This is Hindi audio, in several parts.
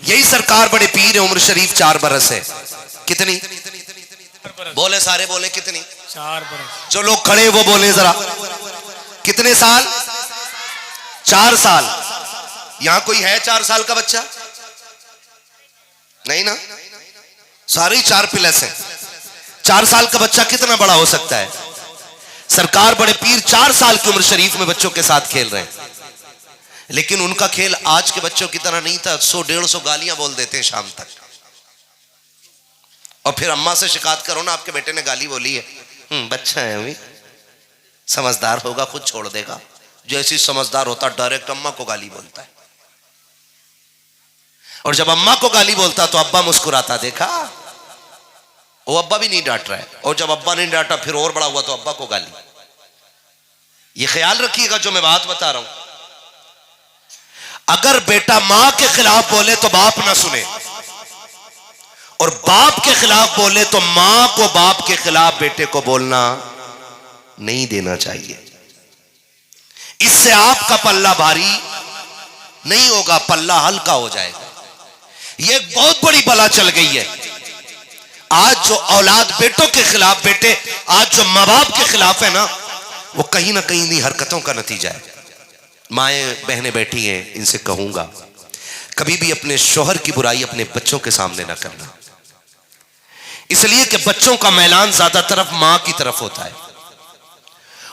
यही सरकार बड़े पीर है, उम्र शरीफ 4 बरस है। कितनी बोले? सारे बोले कितनी? 4 बरस। जो लोग खड़े वो बोले जरा, कितने साल? 4 साल। यहां कोई है 4 साल का बच्चा? नहीं ना, सारे ही 4 प्लस हैं। 4 साल का बच्चा कितना बड़ा हो सकता है? सरकार बड़े पीर 4 साल की उम्र शरीफ में बच्चों के साथ खेल रहे हैं। लेकिन उनका खेल आज के बच्चों की तरह नहीं था। 100-150 गालियां बोल देते हैं शाम तक, और फिर अम्मा से शिकायत करो ना, आपके बेटे ने गाली बोली है। बच्चा है अभी, समझदार होगा खुद छोड़ देगा। जैसी समझदार होता डायरेक्ट अम्मा को गाली बोलता है, और जब अम्मा को गाली बोलता तो अब्बा मुस्कुराता, देखा वो अब्बा भी नहीं डांट रहा है। और जब अब्बा नहीं डांटा फिर और बड़ा हुआ तो अब्बा को गाली। ये ख्याल रखिएगा जो मैं बात बता रहा हूं। अगर बेटा मां के खिलाफ बोले तो बाप ना सुने, और बाप के खिलाफ बोले तो मां को बाप के खिलाफ बेटे को बोलना नहीं देना चाहिए। इससे आपका पल्ला भारी नहीं होगा, पल्ला हल्का हो जाएगा। यह एक बहुत बड़ी बला चल गई है आज। जो औलाद बेटों के खिलाफ, बेटे आज जो मां बाप के खिलाफ है ना, वो कहीं ना कहीं इन्हीं हरकतों का नतीजा है। माएं बहनें बैठी हैं, इनसे कहूंगा कभी भी अपने शौहर की बुराई अपने बच्चों के सामने ना करना, इसलिए कि बच्चों का मैलान ज्यादातर मां की तरफ होता है,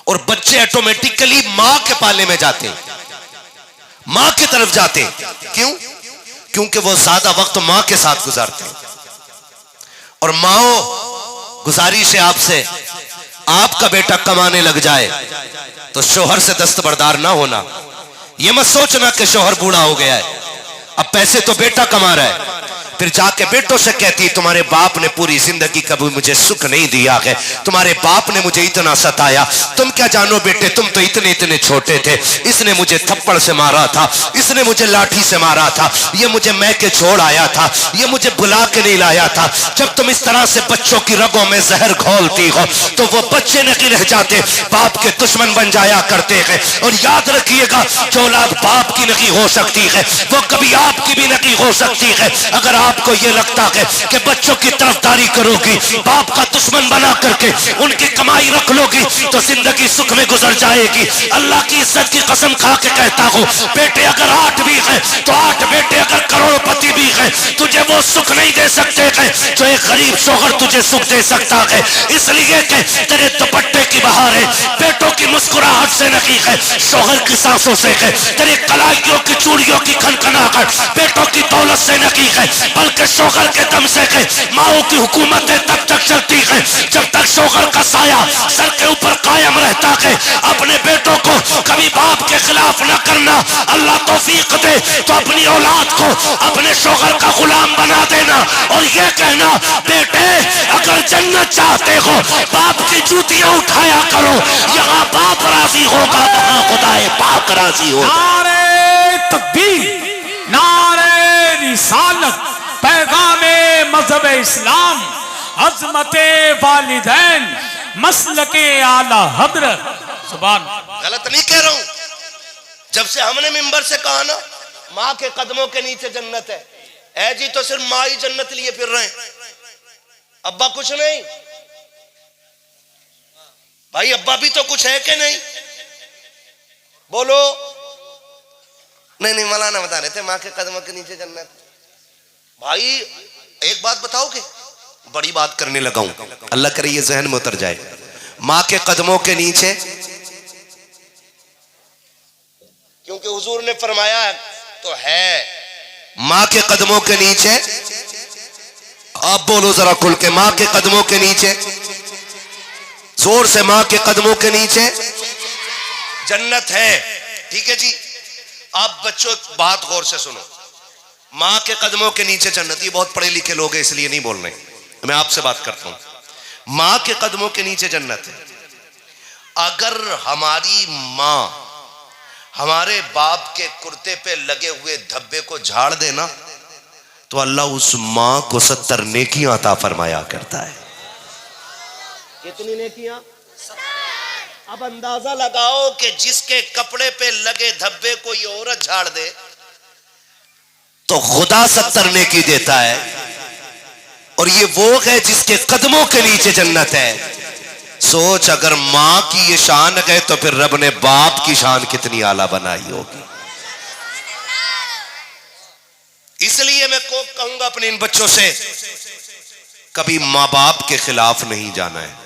और बच्चे ऑटोमेटिकली मां के पाले में जाते हैं, मां की तरफ जाते हैं। क्यों? क्योंकि वो ज्यादा वक्त मां के साथ गुजारते हैं। और माओ, गुजारिश है आपसे, आपका बेटा कमाने लग जाए तो शौहर से दस्तबरदार ना होना। यह मत सोचना कि शौहर बूढ़ा हो गया है, अब पैसे तो बेटा कमा रहा है, फिर जाके बेटों से कहती तुम्हारे बाप ने पूरी जिंदगी कभी मुझे सुख नहीं दिया है, तुम्हारे बाप ने मुझे इतना सताया, तुम क्या जानो बेटे, तुम तो इतने इतने छोटे थे, इसने मुझे थप्पड़ से मारा था, इसने मुझे लाठी से मारा था, ये मुझे मैके छोड़ आया था, ये मुझे बुला के नहीं लाया था। जब तुम इस तरह से बच्चों की रगों में जहर घोलती हो तो वो बच्चे नहीं रह जाते, बाप के दुश्मन बन जाया करते हैं। और याद रखिएगा, जो औलाद बाप की नहीं हो सकती है वो कभी आपकी भी नहीं हो सकती है। अगर आपको यह लगता है कि बच्चों की तरफदारी करोगी, बाप का दुश्मन बना करके उनकी कमाई रख लोगी, तो जिंदगी सुख में गुजर जाएगी। अल्लाह की इज्जत की कसम खा के कहता हूं, बेटे अगर 8 भी है तो 8 बेटे अगर करोड़पति भी है, तुझे वो सुख नहीं दे सकते हैं जो एक गरीब शौहर तुझे सुख दे सकता है। इसलिए कि तेरे दुपट्टे की बहार है बेटों की मुस्कुराहट से नहीं है, शौहर की सांसों से है। तेरे कलाइयों की चूड़ियों की खनखनाहट बेटों की दौलत से नहीं है, बल्कि शौहर के दम से है। माओ की हुकूमतें तब तक चलती है जब तक शौहर का साया सर के ऊपर कायम रहता है। अपने बेटों को कभी बाप के खिलाफ न करना। अल्लाह तौफीक दे तो अपनी औलाद को अपने शौहर का गुलाम बना देना, और ये कहना, बेटे अगर जन्नत चाहते हो बाप की जूतियां उठाया करो, यहाँ बाप राजी होगा, वहां खुदाए पाक राजी होगा। नारे तकबीर, नारे रिसालत, पैगामे मजहब इस्लाम, अजमते वालिदैन, मसलके आला हजरत। सुभान। गलत नहीं कह रहा हूं। जब से हमने मिंबर से कहा ना मां के कदमों के नीचे जन्नत है, ऐ जी तो सिर्फ मां ही जन्नत लिए फिर रहे हैं, अब्बा कुछ नहीं। भाई अब्बा भी तो कुछ है कि नहीं? बोलो। नहीं मौलाना बता रहे थे मां के कदमों के नीचे जन्नत। भाई एक बात बताओगे, बड़ी बात करने लगा हूं, अल्लाह करे ये जहन में उतर जाए। मां के कदमों के नीचे, क्योंकि हुजूर ने फरमाया तो है मां के कदमों के नीचे। आप बोलो जरा खुल के, मां के कदमों के नीचे, जोर से, मां के कदमों के नीचे जन्नत है। ठीक है जी। आप बच्चों बात गौर से सुनो, मां के कदमों के नीचे जन्नत। ये बहुत पढ़े लिखे लोग हैं इसलिए नहीं बोल रहे, मैं आपसे बात करता हूं। मां के कदमों के नीचे जन्नत है। अगर हमारी मां हमारे बाप के कुर्ते पे लगे हुए धब्बे को झाड़ देना तो अल्लाह उस मां को 70 नेकियां अता फरमाया करता है। कितनी नेकियां? अब अंदाजा लगाओ कि जिसके कपड़े पे लगे धब्बे को ये औरत झाड़ दे तो खुदा 70 नेकी देता है, और ये वो है जिसके कदमों के नीचे जन्नत है। सोच, अगर मां की ये शान है तो फिर रब ने बाप की शान कितनी आला बनाई होगी। इसलिए मैं को कहूंगा अपने इन बच्चों से, कभी मां बाप के खिलाफ नहीं जाना है।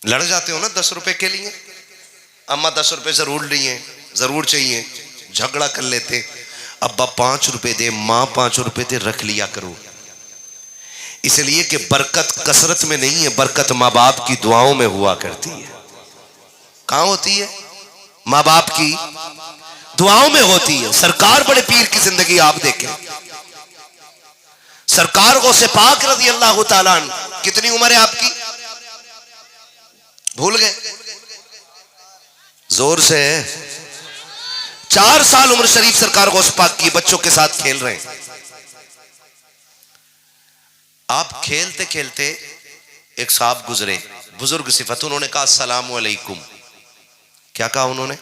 लड़ जाते हो ना 10 रुपए के लिए, अम्मा 10 रुपए जरूर लिए, जरूर चाहिए, झगड़ा कर लेते, अब्बा 5 रुपए दे, मां 5 रुपए दे, रख लिया करो। इसलिए कि बरकत कसरत में नहीं है, बरकत माँ बाप की दुआओं में हुआ करती है। कहां होती है? माँ बाप की दुआओं में होती है। सरकार बड़े पीर की जिंदगी आप देखें, सरकार गौसे पाक रज़ी अल्लाह ताला अन्हु, कितनी उम्र है आपकी? भूल गए? जोर से 4 साल उम्र शरीफ सरकार गौसे पाक की, बच्चों के साथ खेल रहे हैं। आप खेलते खेलते एक साहब गुजरे, बुजुर्ग सिफत, उन्होंने कहा अस्सलाम वालेकुम। क्या कहा उन्होंने?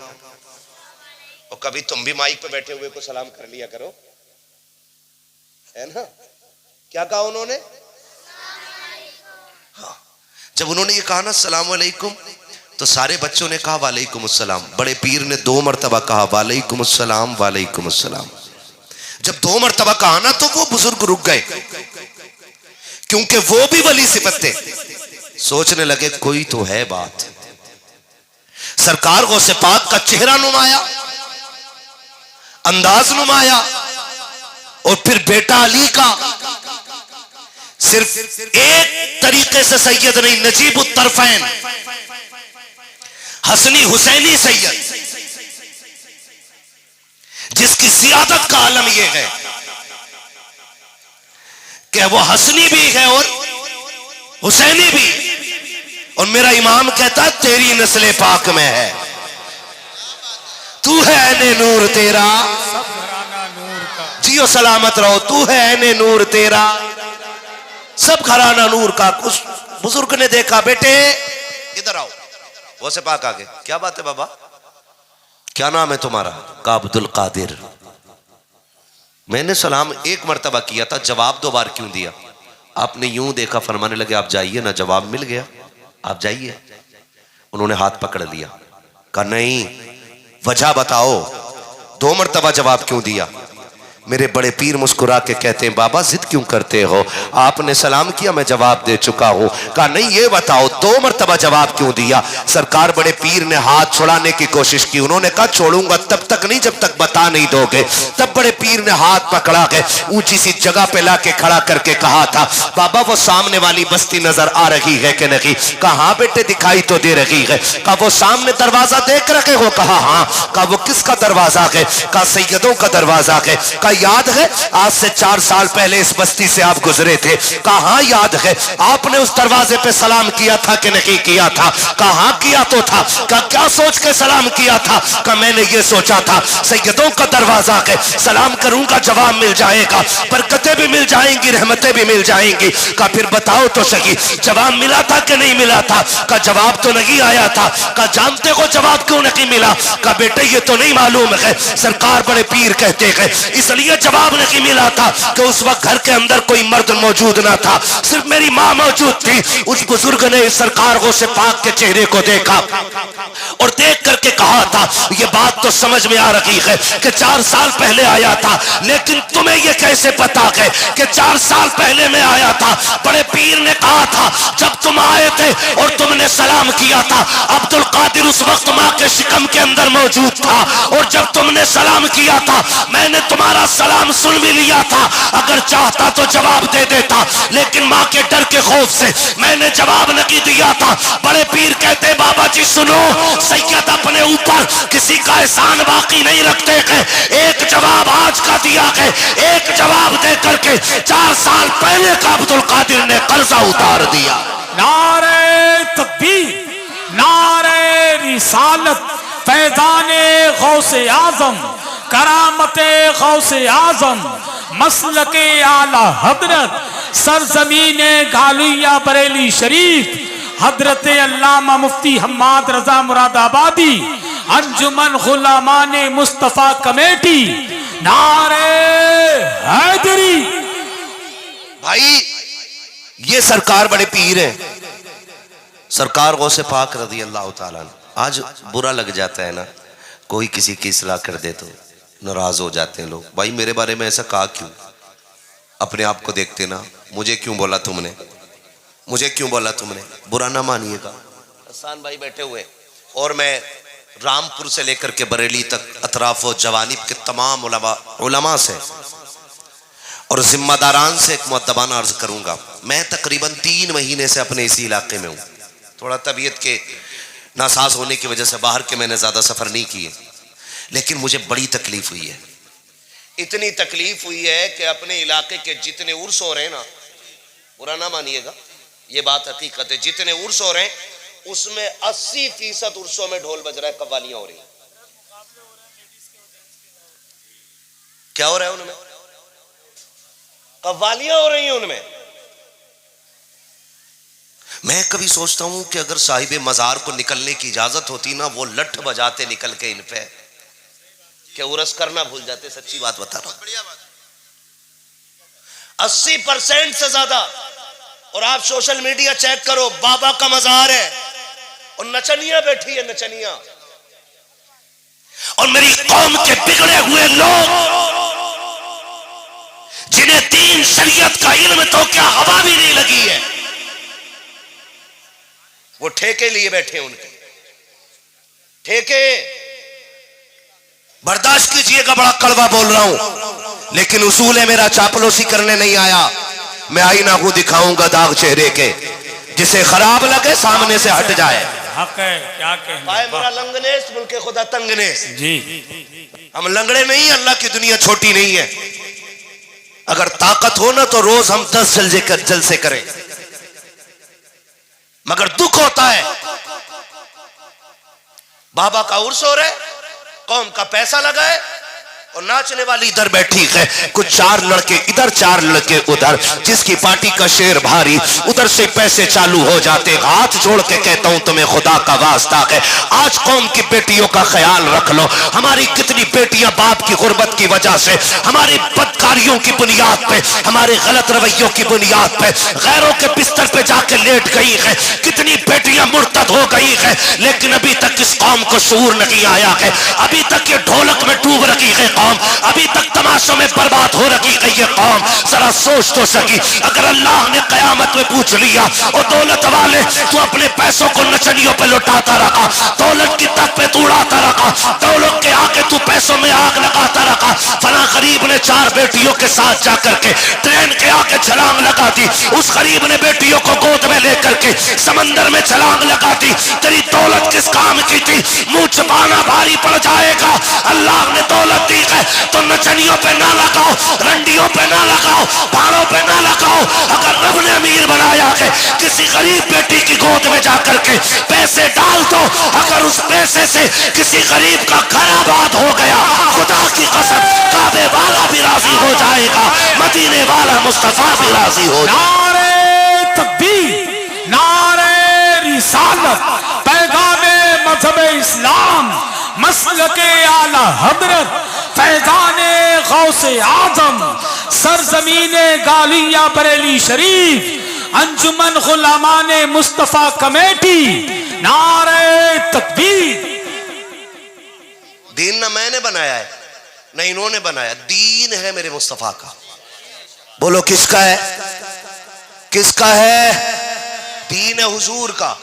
और कभी तुम भी माइक पे बैठे हुए को सलाम कर लिया करो, है ना? क्या कहा उन्होंने? हाँ। जब उन्होंने ये कहा ना अस्सलाम वालेकुम, तो सारे बच्चों ने कहा वालेकुम अस्सलाम। बड़े पीर ने 2 मरतबा कहा वालेकुम अस्सलाम वालेकुम अस्सलाम। जब 2 मरतबा कहा ना तो वो बुजुर्ग रुक गए, क्योंकि वो भी वली सिफत थे। सोचने लगे कोई तो है बात। सरकार गौसे पाक का चेहरा नुमाया, अंदाज नुमाया, और फिर बेटा अली का सिर्फ एक तरीके से सैयद नहीं, नजीब उत-तरफैन, हसनी हुसैनी सैयद, जिसकी सियादत का आलम यह है कि वो हसनी भी है और हुसैनी भी। और मेरा इमाम कहता तेरी नस्ले पाक में है, तू है ऐने नूर तेरा, सब घराना नूर का, जियो सलामत रहो, तू है ऐने नूर तेरा, सब घराना नूर का। उस बुजुर्ग ने देखा, बेटे इधर आओ। वो से पाक आगे, क्या बात है बाबा, क्या नाम है तुम्हारा? का अब्दुल कादिर। मैंने सलाम 1 मरतबा किया था, जवाब 2 बार क्यों दिया? आपने यूं देखा, फरमाने लगे आप जाइए ना, जवाब मिल गया, आप जाइए। उन्होंने हाथ पकड़ लिया, कहा नहीं, वजह बताओ, 2 मरतबा जवाब क्यों दिया? मेरे बड़े पीर मुस्कुरा के कहते हैं बाबा जिद क्यों करते हो, आपने सलाम किया, मैं जवाब दे चुका हूं। कहा नहीं, ये बताओ 2 मरतबा जवाब क्यों दिया? सरकार बड़े पीर ने हाथ छुड़ाने की कोशिश की। उन्होंने कहा छोड़ूंगा तब तक नहीं जब तक बता नहीं दोगे। तब बड़े पीर ने हाथ पकड़ा के ऊंची सी जगह पे लाके खड़ा करके कहा था, बाबा वो सामने वाली बस्ती नजर आ रही है कि नहीं? कहा बेटे दिखाई तो दे रही है। कहा वो सामने दरवाजा देख रखे हो? कहा हाँ। कहा वो किसका दरवाजा है? कहा सैयदों का दरवाजा है। कहा याद है आज से 4 साल पहले इस बस्ती से आप गुजरे थे? कहा हाँ याद है। आपने उस दरवाजे पे सलाम किया था कि नहीं किया था? कहा हाँ किया तो था। कहा क्या सोच के सलाम किया था? कहा मैंने ये सोचा था सैयदों का दरवाजा है, सलाम करूंगा जवाब मिल जाएगा, बरकतें भी मिल जाएंगी, रहमतें भी मिल जाएंगी। कहा फिर बताओ तो सही जवाब मिला था कि नहीं मिला था? कहा जवाब तो नहीं आया था। कहा जानते हो जवाब क्यों नहीं मिला? कहा बेटे ये तो नहीं मालूम है, सरकार बड़े पीर कहते हैं इसलिए जवाब नहीं मिला था कि उस वक्त घर के अंदर कोई मर्द मौजूद ना था, सिर्फ मेरी मां मौजूद थी। उस बुजुर्ग ने सरकार गौसे पाक के चेहरे को देखा और देख करके कहा था ये बात तो समझ में आ रही है कि 4 साल पहले आया था, लेकिन तुम्हें ये कैसे पता है कि 4 साल पहले मैं आया था? बड़े पीर ने कहा था जब तुम आए थे और तुमने सलाम किया था, अब्दुल कादिर उस वक्त मां के शिकम के अंदर मौजूद था, और जब तुमने सलाम किया था मैंने तुम्हारा सलाम सुन भी लिया था। अगर चाहता तो जवाब दे देता, लेकिन मां के डर के खौफ से मैंने जवाब नहीं दिया था। बड़े पीर कहते बाबा जी सुनो, सैयद अपने ऊपर किसी का एहसान बाकी नहीं रखते हैं। एक जवाब आज का दिया है, एक जवाब दे करके 4 साल पहले का अब्दुल कादिर ने कर्जा उतार दिया। नारे तकबीर, नारे रिसालत, फैज़ाने गौसे आजम, करामते गौसे आजम, मसलके आला हजरत, सरजमीने गालुया बरेली शरीफ, हजरत अल्लामा मुफ्ती हम्माद रजा मुरादाबादी, अंजुमन गुलामाने मुस्तफा कमेटी, नारे हैदरी। भाई ये सरकार बड़े पीर हैं, सरकार गौसे पाक रज़ी अल्लाह ताला अन्हु। आज बुरा लग जाता है ना, कोई किसी की इस्लाह कर दे तो नाराज हो जाते हैं लोग। भाई मेरे बारे में ऐसा कहा क्यों? अपने आप को देखते ना, मुझे क्यों बोला तुमने, मुझे क्यों बोला तुमने? बुरा ना मानिएगा। हसन भाई बैठे हुए और मैं रामपुर से लेकर के बरेली तक अतराफ व जवानिब के तमाम उलमा से और जिम्मेदारान से एक मुअद्दबाना अर्ज करूंगा। मैं तकरीबन 3 महीने से अपने इसी इलाके में हूँ। थोड़ा तबीयत के नासाज होने की वजह से बाहर के मैंने ज़्यादा सफ़र नहीं किए, लेकिन मुझे बड़ी तकलीफ हुई है। इतनी तकलीफ हुई है कि अपने इलाके के जितने उर्स हो रहे हैं ना, बुरा ना मानिएगा, ये बात हकीकत है, जितने उर्स हो रहे हैं उसमें 80% उर्सों में ढोल बज रहा है, कव्वालियां हो रही हैं। क्या हो रहा है उनमें? कव्वालियां हो रही हैं उनमें। मैं कभी सोचता हूं कि अगर साहिबे मजार को निकलने की इजाजत होती ना, वो लठ बजाते निकल के इन पे, क्या उरस करना भूल जाते। सच्ची बात बता रहा हूं, 80% से ज्यादा। और आप सोशल मीडिया चेक करो, बाबा का मजार है और नचनिया बैठी है, नचनिया। और मेरी कौम के बिगड़े हुए लोग जिन्हें दीन शरीयत का इल्म तो क्या हवा भी नहीं लगी है, वो ठेके लिए बैठे, उनके ठेके। बर्दाश्त कीजिएगा, बड़ा कड़वा बोल रहा हूं, लेकिन उसूल है मेरा, चापलूसी करने नहीं आया। मैं आईना को दिखाऊंगा दाग चेहरे के, जिसे खराब लगे सामने से हट जाए। हक है, क्या कहना मेरा लंगनेस मुल्के खुदा तंगनेस जी। हम लंगड़े नहीं, अल्लाह की दुनिया छोटी नहीं है। अगर ताकत हो ना तो रोज हम 10 जलसे करें, मगर दुख होता है बाबा का उर्स हो रहा है, कौम का पैसा लगा है और नाचने वाली इधर बैठी है, कुछ 4 लड़के इधर 4 लड़के उधर, जिसकी पार्टी का शेर भारी उधर से पैसे चालू हो जाते। हाथ जोड़ के कहता हूं तुम्हें खुदा का वास्ता है, आज कौम की बेटियों का ख्याल रख लो। हमारी कितनी बेटियां बाप की गुर्बत की वजह से, हमारी बदकारियों की बुनियाद पे, हमारे गलत रवैयों की बुनियाद पे गैरों के बिस्तर पे जाके लेट गई है। कितनी बेटियां मुर्तद हो गई है, लेकिन अभी तक इस कौम को शऊर नहीं आया है। अभी तक ये ढोलक में डूब रखी है कौम, अभी तक तमाशों में बर्बाद हो रखी है ये कौम। जरा सोच तो सकी, अगर अल्लाह ने कयामत में पूछ लिया, और दौलत वाले तू अपने पैसों को नचनियों पे लुटाता रखा, दौलत की तक पे तू उड़ाता रखा, दौलत के आके तू पैसों में आग लगाता रखा। फला गरीब ने 4 बेटियों के साथ जाकर के ट्रेन के आके छलांग लगा दी, उस गरीब ने बेटियों को गोद में लेकर के समंदर में छलांग लगा दी। तेरी दौलत किस काम की थी? मुंह छुपाना भारी पड़ जाएगा। अल्लाह ने दौलत दी है तो नचनियों पे ना लगाओ, रंडियों पे ना लगाओ, पहाड़ों पे ना लगाओ। अगर रब ने अमीर बनाया है, किसी गरीब बेटी की गोद में जाकर के पैसे डाल दो, अगर उस पैसे से किसी गरीब का घर आबाद हो गया, खुदा की कसम काबे वाला भी राजी हो जाएगा, मदीने वाला मुस्तफा भी राजी हो जाएगा। नारे तकबीर, नारे रिसालत, पैगामे मजहब इस्लाम, मसलके आला हजरत, फैजाने गौसे आजम, सरजमीने गालिया बरेली शरीफ, अंजुमन गुलामाने मुस्तफा कमेटी। नारे तकबीर। दीन ना मैंने बनाया है, ना इन्होंने बनाया, दीन है मेरे मुस्तफा का। बोलो किसका है? किसका है? दीन है हुजूर का,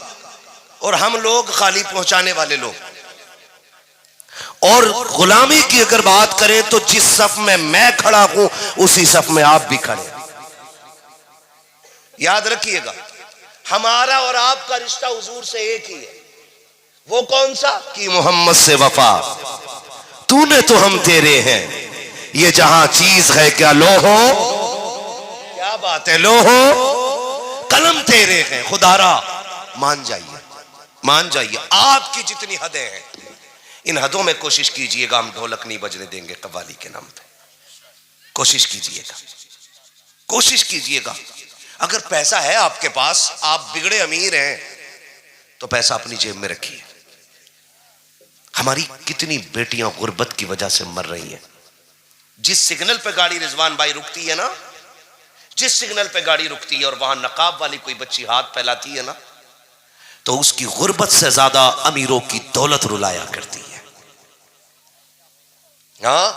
और हम लोग खाली पहुंचाने वाले लोग। और गुलामी की अगर बात करें तो जिस सफ में मैं खड़ा हूं उसी सफ में आप भी खड़े। याद रखिएगा, हमारा और आपका रिश्ता हुजूर से एक ही है। वो कौन सा? कि मोहम्मद से वफा, तूने तो हम तेरे हैं, ये जहां चीज है क्या लोहो, क्या बात है लोहो, कलम तेरे हैं खुदारा। मान जाइए, मान जाइए, आपकी जितनी हदें हैं इन हदों में कोशिश कीजिएगा, हम ढोलक नहीं बजने देंगे कव्वाली के नाम पे। कोशिश कीजिएगा, कोशिश कीजिएगा। अगर पैसा है आपके पास, आप बिगड़े अमीर हैं, तो पैसा अपनी जेब में रखिए। हमारी कितनी बेटियां गुर्बत की वजह से मर रही हैं, जिस सिग्नल पे गाड़ी रिजवान भाई रुकती है ना, जिस सिग्नल पे गाड़ी रुकती है और वहां नकाब वाली कोई बच्ची हाथ फैलाती है ना, तो उसकी गुर्बत से ज्यादा अमीरों की दौलत रुलाया करती है। हाँ,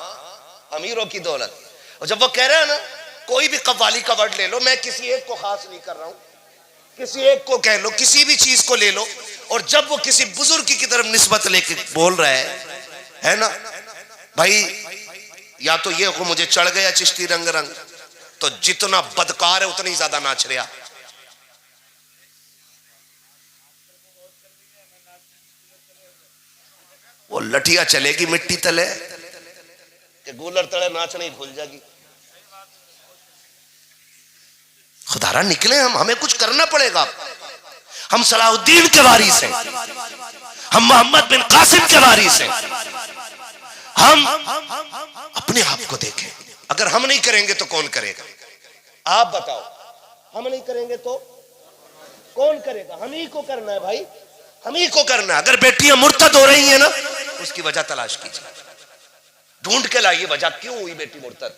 अमीरों की दौलत। और जब वो कह रहे हैं ना, कोई भी कव्वाली का वर्ड ले लो, मैं किसी एक को खास नहीं कर रहा हूं, किसी एक को कह लो, किसी भी चीज को ले लो, और जब वो किसी बुजुर्ग की तरफ निस्बत लेके बोल रहा है ना, भाई या तो ये को मुझे चढ़ गया चिश्ती रंग रंग, तो जितना बदकार है उतनी ज्यादा नाच रहा। वो लठिया चलेगी मिट्टी तले कि गूलर तले नाचने ही भूल जाएगी। खुदारा निकले हम, हमें कुछ करना पड़ेगा। हम सलाहुद्दीन के वारिस हैं, हम मोहम्मद बिन कासिम के वारिस हैं। हम अपने आप को देखें। अगर हम नहीं करेंगे तो कौन करेगा? आप बताओ, हम नहीं करेंगे तो कौन करेगा? हम ही को करना है भाई, हम ही को करना है। अगर बेटियां मुर्तद हो रही हैं ना, उसकी वजह तलाश कीजिए, ढूंढ के लाइए वजह क्यों हुई बेटी मुर्तद।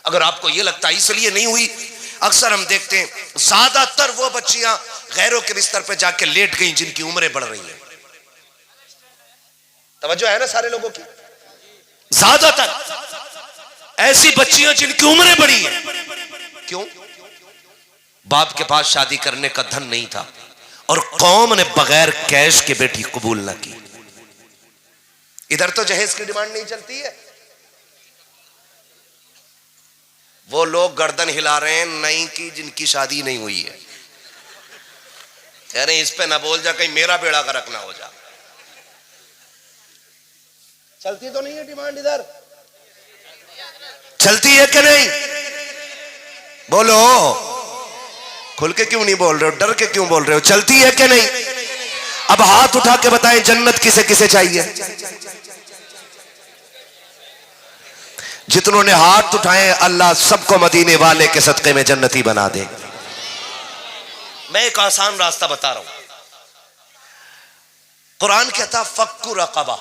अगर आपको यह लगता है इसलिए नहीं हुई, अक्सर हम देखते हैं ज्यादातर वो बच्चियां गैरों के बिस्तर पे जाके लेट गई जिनकी उम्रें बढ़ रही हैं। तवज्जो है ना सारे लोगों की? ज्यादातर ऐसी बच्चियां जिनकी उम्रें बढ़ी हैं। क्यों? बाप के पास शादी करने का धन नहीं था और कौम ने बगैर कैश के बेटी कबूल ना की। इधर तो जहेज की डिमांड नहीं चलती है, वो लोग गर्दन हिला रहे हैं नहीं की जिनकी शादी नहीं हुई है। कह रहे इस पे ना बोल जा, कहीं मेरा बेड़ा गर्क ना हो जा। चलती तो नहीं है डिमांड? इधर चलती है कि नहीं? बोलो, खुल के क्यों नहीं बोल रहे हो? डर के क्यों बोल रहे हो? चलती है कि नहीं? अब हाथ उठा के बताएं, जन्नत किसे किसे चाहिए? जितनों ने हाथ उठाए, अल्लाह सबको मदीने वाले के सदके में जन्नती बना दे। मैं एक आसान रास्ता बता रहा हूं। कुरान कहता फक्कु रक़बा,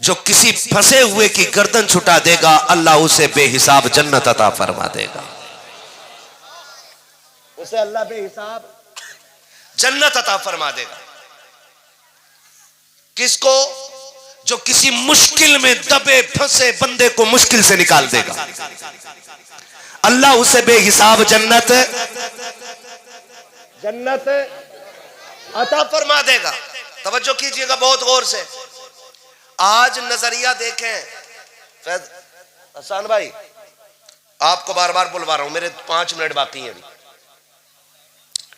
जो किसी फंसे हुए की गर्दन छुटा देगा, अल्लाह उसे बेहिसाब जन्नत अता फरमा देगा। उसे अल्लाह बेहिसाब जन्नत अता फरमा देगा। किसको? जो किसी मुश्किल में दबे फंसे बंदे को मुश्किल से निकाल देगा, अल्लाह उसे बेहिसाब जन्नत अता फरमा देगा। तवज्जो कीजिएगा बहुत गौर से। आज नजरिया देखें। हसन भाई, आपको बार बार बुलवा रहा हूं, मेरे 5 मिनट बाकी हैं अभी,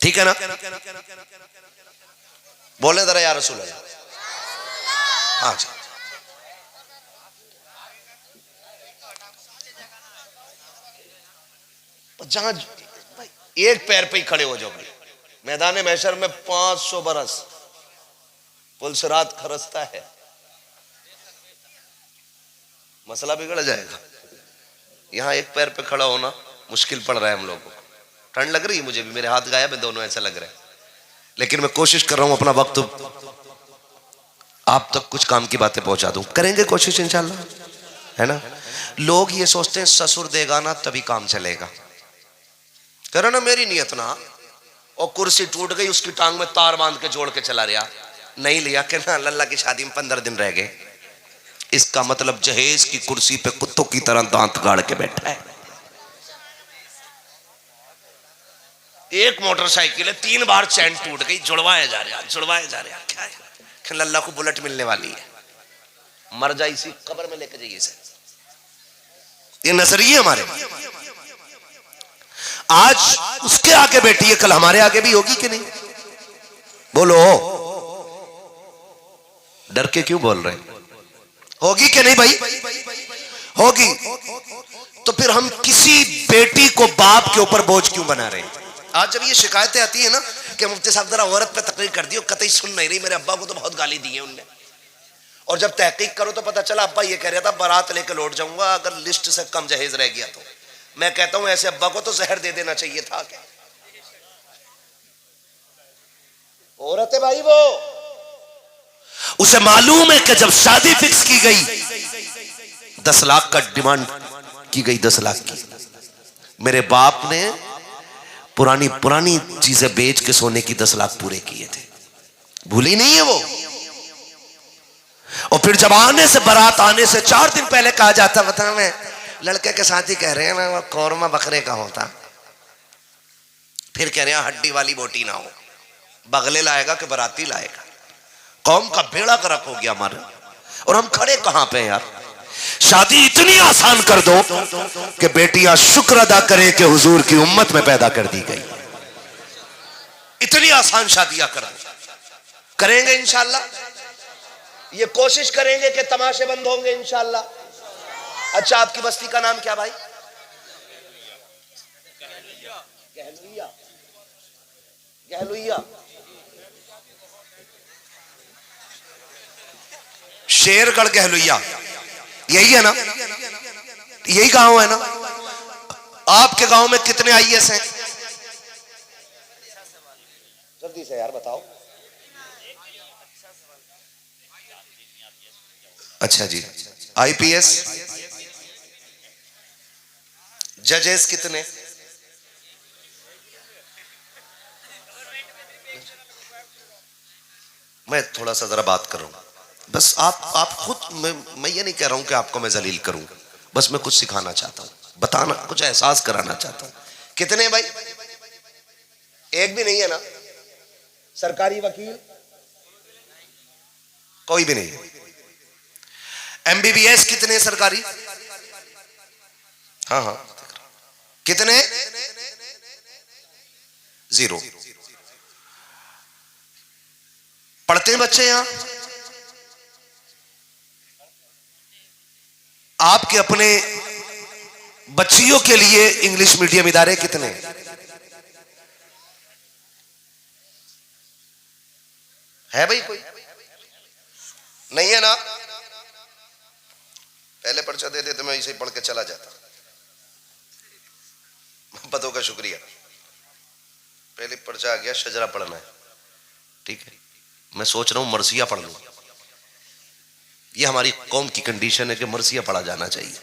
ठीक है ना? बोले जरा या रसूल अल्लाह। हाँ जी, जहां एक पैर पे ही खड़े हो जाओ, मैदान महशर में 500 बरस पुलसरात खरसता है, मसला बिगड़ जाएगा। यहां एक पैर पे खड़ा होना मुश्किल पड़ रहा है हम लोगों को। ठंड लग रही है मुझे भी, मेरे हाथ गायब है दोनों, ऐसा लग रहा है, लेकिन मैं कोशिश कर रहा हूं अपना वक्त आप तक कुछ काम की बातें पहुंचा दूं। करेंगे कोशिश इंशाल्लाह, है ना? लोग ये सोचते हैं ससुर देगा ना तभी काम चलेगा। करो ना, मेरी नियत ना। और कुर्सी टूट गई, उसकी टांग में तार बांध के जोड़ के चला रहा, नहीं लिया कि ना लल्ला की शादी में 15 दिन रह गए। इसका मतलब जहेज की कुर्सी पे कुत्तों की तरह दांत गाड़ के बैठा है। एक मोटरसाइकिल है, 3 बार चैन टूट गई, जुड़वाया जा रहा, जुड़वाया जा रहा। क्या है? लल्ला को बुलेट मिलने वाली है, मर जाए इसी कब्र में लेके जाइए इसे। ये नजरिए हमारे। आज उसके आगे बैठी है, कल हमारे आगे भी होगी कि नहीं? बोलो, डर के क्यों बोल रहे? होगी कि नहीं भाई? होगी। तो फिर हम किसी बेटी को बाप के ऊपर बोझ क्यों बना रहे हैं? आज जब ये शिकायतें आती है ना कि मुफ्ती साहब जरा औरत पे तकरीर कर दी, कतई सुन नहीं रही, मेरे अब्बा को तो बहुत गाली दी है उनने, और जब तहकीक करो तो पता चला अब्बा ये कह रहा था बारात लेके लौट जाऊंगा अगर लिस्ट से कम जहेज रह गया तो। मैं कहता हूं ऐसे अब्बा को तो जहर दे देना चाहिए था। क्या औरत है भाई, वो उसे मालूम है कि जब शादी फिक्स की गई 10 लाख का डिमांड की गई, 10 लाख की। मेरे बाप ने पुरानी पुरानी चीजें बेच के सोने की 10 लाख पूरे किए थे, भूली नहीं है वो। और फिर जब आने से, बारात आने से 4 दिन पहले कहा जाता, बता मैं लड़के के साथ ही कह रहे हैं ना, वो कौरमा बकरे का होता। फिर कह रहे हैं हड्डी वाली बोटी ना हो, बगले लाएगा कि बराती लाएगा। कौम का बेड़ा गर्क हो गया हमारे, और हम खड़े कहां पे यार। शादी इतनी आसान कर दो कि बेटियां शुक्र अदा करें कि हुजूर की उम्मत में पैदा कर दी गई। इतनी आसान शादियां कर दो। करेंगे इंशाल्लाह, ये कोशिश करेंगे कि तमाशे बंद होंगे इंशाल्लाह। अच्छा, आपकी बस्ती का नाम क्या भाई? गहलुइया। गहलुइया, शेरगढ़ गहलुइया, यही है ना? यही गांव है ना? आपके गांव में कितने आईएएस हैं? जल्दी से यार बताओ। अच्छा जी, आईपीएस, जजेस कितने? मैं थोड़ा सा जरा बात करूं बस। आप खुद, मैं ये नहीं कह रहा हूं कि आपको मैं जलील करूं, बस मैं कुछ सिखाना चाहता हूं, बताना, कुछ एहसास कराना चाहता हूं। कितने भाई? एक भी नहीं है ना? सरकारी वकील कोई भी नहीं। एमबीबीएस कितने सरकारी? हाँ हाँ, कितने? 0। पढ़ते हैं बच्चे यहां? आपके अपने बच्चियों के लिए इंग्लिश मीडियम इदारे कितने? है भाई कोई? नहीं है ना? पहले पर्चा दे देते, मैं इसे पढ़ के चला जाता। मोहब्बतों का शुक्रिया। पहले पर्चा आ गया, शजरा पढ़ना है, ठीक है। मैं सोच रहा हूं मरसिया पढ़ लूं। ये हमारी कौम की कंडीशन है कि मरसिया पढ़ा जाना चाहिए।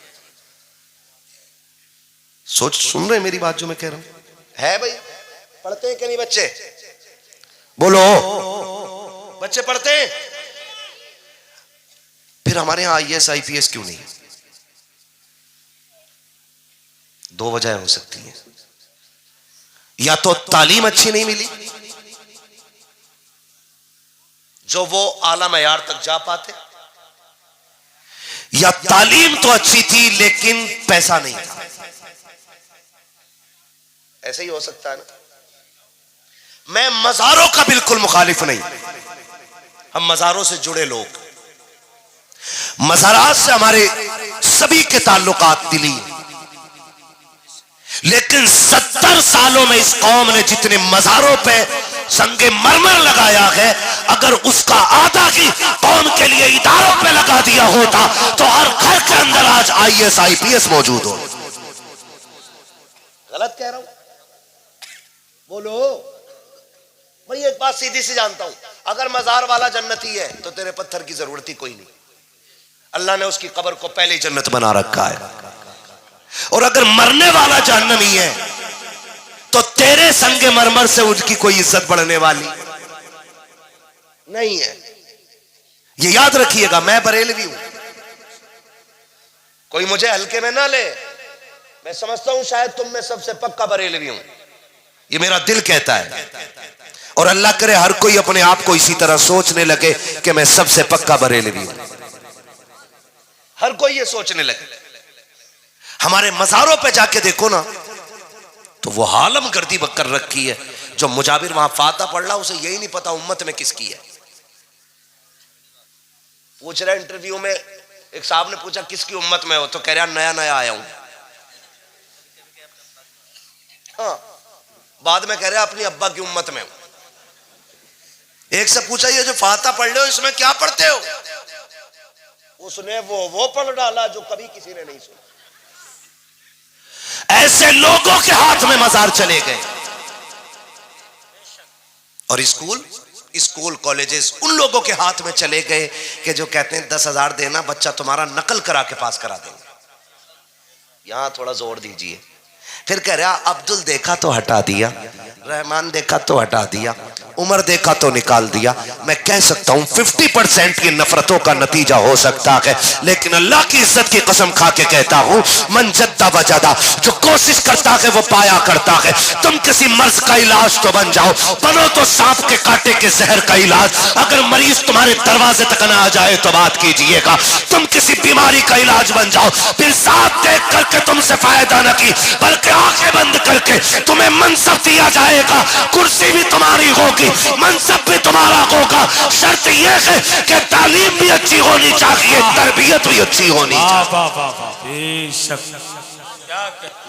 सुन रहे हैं मेरी बात जो मैं कह रहा हूं? है भाई? पढ़ते हैं कि नहीं बच्चे? बोलो, बच्चे पढ़ते हैं? फिर हमारे यहां आईएएस आईपीएस क्यों नहीं? 2 वजह हो सकती है। या तो तालीम अच्छी नहीं मिली, जो वो आला मयार तक जा पाते, या तालीम तो अच्छी थी लेकिन पैसा नहीं था। ऐसे ही हो सकता है ना? मैं मज़ारों का बिल्कुल मुखालिफ नहीं, हम मज़ारों से जुड़े लोग, मज़ारात से हमारे सभी के ताल्लुकात दिली। लेकिन 70 सालों में इस कौम ने जितने मज़ारों पे संगे मरमर लगाया है, अगर उसका आधा ही कौम के लिए इदारों पे लगा दिया होता तो हर घर के अंदर आज आईएएस आईपीएस मौजूद हो। गलत कह रहा हूं? बोलो भाई। एक बात सीधी सी जानता हूं, अगर मजार वाला जन्नती है तो तेरे पत्थर की जरूरत ही कोई नहीं। अल्लाह ने उसकी कब्र को पहले ही जन्नत बना रखा है। और अगर मरने वाला जहन्नमी है तो तेरे संगे मरमर से उसकी कोई इज्जत बढ़ने वाली नहीं है। ये याद रखिएगा। मैं बरेलवी हूं, कोई मुझे हल्के में ना ले। मैं समझता हूं शायद तुम में सबसे पक्का बरेलवी हूं, ये मेरा दिल कहता है। और अल्लाह करे हर कोई अपने आप को इसी तरह सोचने लगे कि मैं सबसे पक्का बरेलवी हूं। हर कोई ये सोचने लगे। हमारे मज़ारों पे जाके देखो ना, तो वो हालम गर्दी कर रखी है। जो मुजाबिर वहां फाता पढ़ रहा, उसे यही नहीं पता उम्मत में किसकी है। पूछ रहा इंटरव्यू में, एक साहब ने पूछा किसकी उम्मत में हो, तो कह रहा नया नया आया हूं। हाँ, बाद में कह रहा अपनी अब्बा की उम्मत में हूं। एक से पूछा ये जो फाता पढ़ रहे हो इसमें क्या पढ़ते हो? उसने वो पढ़ डाला जो कभी किसी ने नहीं सुना। ऐसे लोगों के हाथ में मजार चले गए। और स्कूल स्कूल कॉलेजेस उन लोगों के हाथ में चले गए कि जो कहते हैं 10,000 देना, बच्चा तुम्हारा नकल करा के पास करा देंगे। यहां थोड़ा जोर दीजिए। फिर कह रहा अब्दुल देखा तो हटा दिया, रहमान देखा तो हटा दिया, उमर देखा तो निकाल दिया। मैं कह सकता हूं 50% की नफरतों का नतीजा हो सकता है, लेकिन अल्लाह की इज्जत की कसम खा के कहता हूं, मन जद्दा वजदा, जो कोशिश करता है वो पाया करता है। तुम किसी मर्ज का इलाज तो बन जाओ, बनो तो सांप के कांटे के जहर का इलाज। अगर मरीज तुम्हारे दरवाजे तक ना आ जाए तो बात कीजिएगा। तुम किसी बीमारी का इलाज बन जाओ, फिर सांप देख करके तुमसे फायदा न की, बल्कि आंखें बंद करके तुम्हें मनसब दिया जाएगा। कुर्सी भी तुम्हारी होगी, मनसब भी तुम्हारा होगा। शर्त यह है कि तालीम भी अच्छी होनी चाहिए, तरबियत भी अच्छी होनी चाहिए।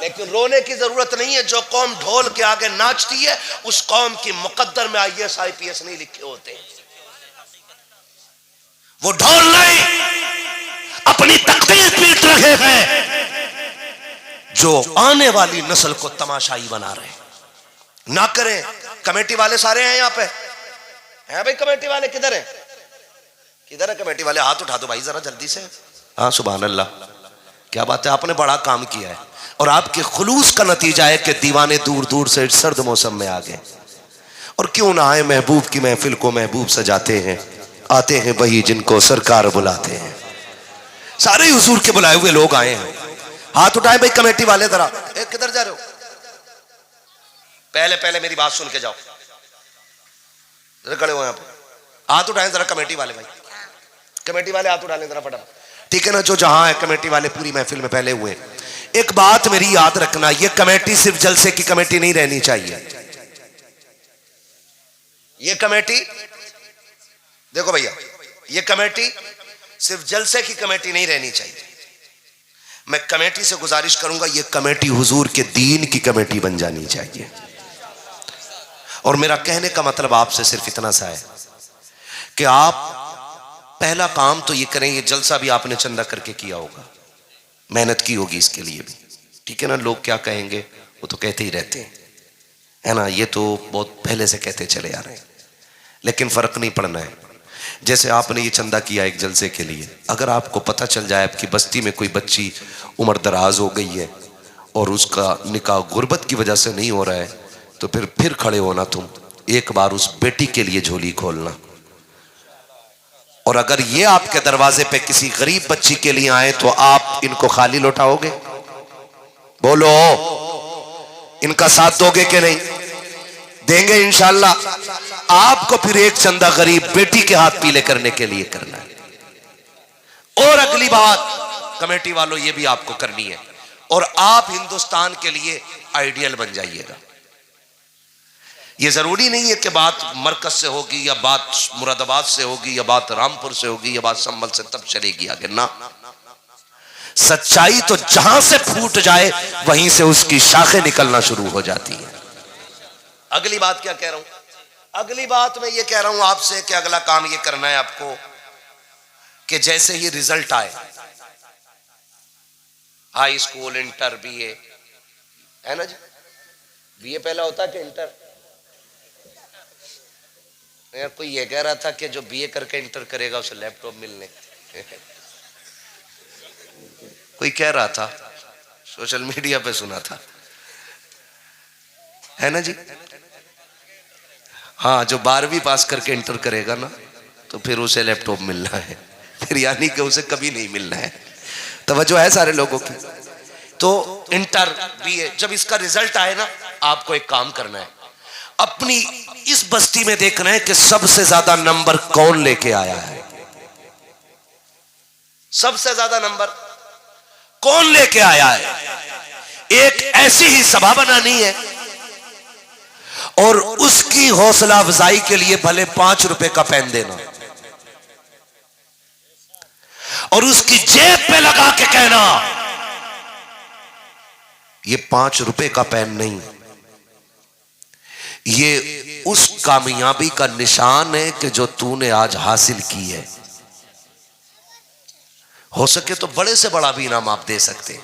लेकिन रोने की जरूरत नहीं है। जो कौम ढोल के आगे नाचती है, उस कौम की मुकद्दर में IAS IPS नहीं लिखे होते हैं। वो ढोल नहीं, अपनी तकदीर पीट रहे हैं जो आने वाली नस्ल को तमाशाई बना रहे हैं। ना करें। कमेटी वाले सारे हैं यहाँ पे, हैं भाई? कमेटी वाले किधर हैं? किधर है कमेटी वाले? हाथ उठा दो भाई जरा जल्दी से। हाँ, सुभान अल्लाह, क्या बात है, आपने बड़ा काम किया है। और आपके खुलूस का नतीजा है कि दीवाने दूर दूर से सर्द मौसम में आ गए। और क्यों ना आए, महबूब की महफिल को महबूब सजाते हैं। आते हैं वही जिनको सरकार बुलाते हैं। सारे हुजूर के बुलाए हुए लोग आए हैं। हाथ उठाए भाई कमेटी वाले जरा। किधर जा रहे हो? पहले मेरी बात सुन के जाओ, जरा खड़े हो यहाँ पे। हाथ उठाए जरा कमेटी वाले भाई, कमेटी वाले हाथ उठा लें जरा फटाफट, ठीक है ना? जो जहां है कमेटी वाले पूरी महफिल में पहले हुए। एक बात मेरी याद रखना, ये कमेटी सिर्फ जलसे की कमेटी नहीं रहनी चाहिए। ये कमेटी देखो भैया, ये कमेटी सिर्फ जलसे की कमेटी नहीं रहनी चाहिए। मैं कमेटी से गुजारिश करूंगा, ये कमेटी हुजूर के दीन की कमेटी बन जानी चाहिए। और मेरा कहने का मतलब आपसे सिर्फ इतना सा है कि आप पहला काम तो ये करें, ये जलसा भी आपने चंदा करके किया होगा, मेहनत की होगी इसके लिए भी, ठीक है ना? लोग क्या कहेंगे वो तो कहते ही रहते हैं, है ना? ये तो बहुत पहले से कहते चले आ रहे हैं, लेकिन फर्क नहीं पड़ना है। जैसे आपने ये चंदा किया एक जलसे के लिए, अगर आपको पता चल जाए आपकी बस्ती में कोई बच्ची उम्र दराज हो गई है और उसका निकाह गुर्बत की वजह से नहीं हो रहा है, तो फिर खड़े होना, तुम एक बार उस बेटी के लिए झोली खोलना। और अगर ये आपके दरवाजे पे किसी गरीब बच्ची के लिए आए तो आप इनको खाली लौटाओगे? बोलो, इनका साथ दोगे कि नहीं? देंगे इंशाल्लाह। आपको फिर एक चंदा गरीब बेटी के हाथ पीले करने के लिए करना है। और अगली बात कमेटी वालों, ये भी आपको करनी है, और आप हिंदुस्तान के लिए आइडियल बन जाइएगा। ये जरूरी नहीं है कि बात मरकज से होगी या बात मुरादाबाद से होगी या बात रामपुर से होगी या बात संभल से तब चलेगी आगे ना। सच्चाई तो जहां से फूट जाए वहीं से उसकी शाखें निकलना शुरू हो जाती है। अगली बात क्या कह रहा हूं? अगली बात मैं ये कह रहा हूं आपसे कि अगला काम ये करना है आपको कि जैसे ही रिजल्ट आए, हाई स्कूल, इंटर, BA, है ना जी? BA पहला होता है कि इंटर? यार कोई ये कह रहा था कि जो BA करके इंटर करेगा उसे लैपटॉप मिलने कोई कह रहा था, सोशल मीडिया पे सुना था, है ना जी? हाँ, जो 12वीं पास करके इंटर करेगा ना तो फिर उसे लैपटॉप मिलना है, फिर यानी कि उसे कभी नहीं मिलना है। तवज्जो है सारे लोगों की? तो इंटर, BA, जब इसका रिजल्ट आए ना, आपको एक काम करना है, अपनी इस बस्ती में देखना है कि सबसे ज्यादा नंबर कौन लेके आया है। सबसे ज्यादा नंबर कौन लेके आया है। एक ऐसी ही सभा बनानी है और उसकी हौसला अफजाई के लिए भले 5 रुपए का पेन देना और उसकी जेब पे लगा के कहना, ये 5 रुपए का पेन नहीं, ये उस कामयाबी का निशान है कि जो तूने आज हासिल की है। हो सके तो बड़े से बड़ा भी इनाम आप दे सकते हैं,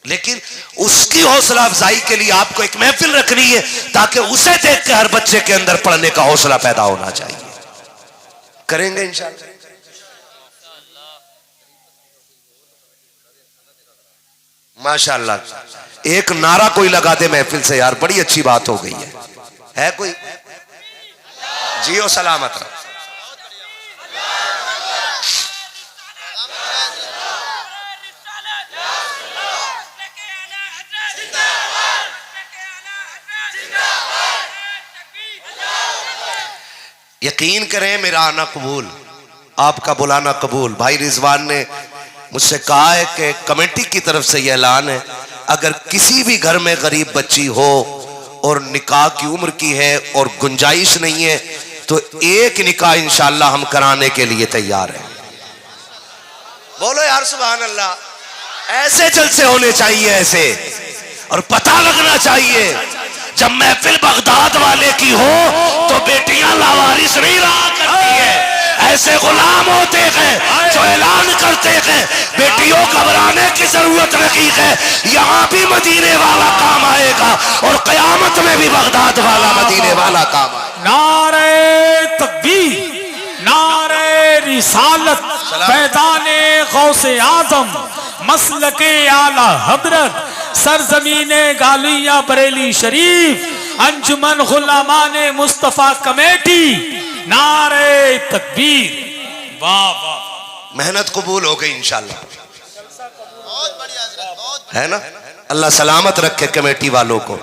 लेकिन उसकी हौसला अफजाई के लिए आपको एक महफिल रखनी है ताकि उसे देख के हर बच्चे के अंदर पढ़ने का हौसला पैदा होना चाहिए। करेंगे इंशाल्लाह। माशाल्लाह, एक नारा कोई लगा दे महफिल से यार, बड़ी अच्छी बात हो गई है कोई? जियो सलामत रहो। यकीन करें मेरा आना कबूल, आपका बुलाना कबूल। भाई रिजवान ने मुझसे कहा है कि कमेटी की तरफ से यह ऐलान है, अगर किसी भी घर में गरीब बच्ची हो और निकाह की उम्र की है और गुंजाइश नहीं है तो एक निकाह इंशाल्लाह हम कराने के लिए तैयार हैं। बोलो यार सुभान अल्लाह। ऐसे जलसे होने चाहिए ऐसे, और पता लगना चाहिए जब महफिल बगदाद वाले की हो तो बेटियां लावारिस नहीं रहा करती है। ऐसे गुलाम होते हैं जो ऐलान करते हैं बेटियों घबराने की जरूरत नहीं है, यहाँ भी मदीने वाला काम आएगा और कयामत में भी बगदाद वाला मदीने वाला काम आएगा। नारे तकबीर, नारे रिसालत, मैदाने गौसे आजम, मसलके आला हजरत, सरजमीने गालिया बरेली शरीफ, अंजुमन गुलामाने मुस्तफा कमेटी, नारे तकबीर। वाह वाह, मेहनत कबूल हो गई इंशाल्लाह, है ना? अल्लाह सलामत रखे कमेटी वालों को।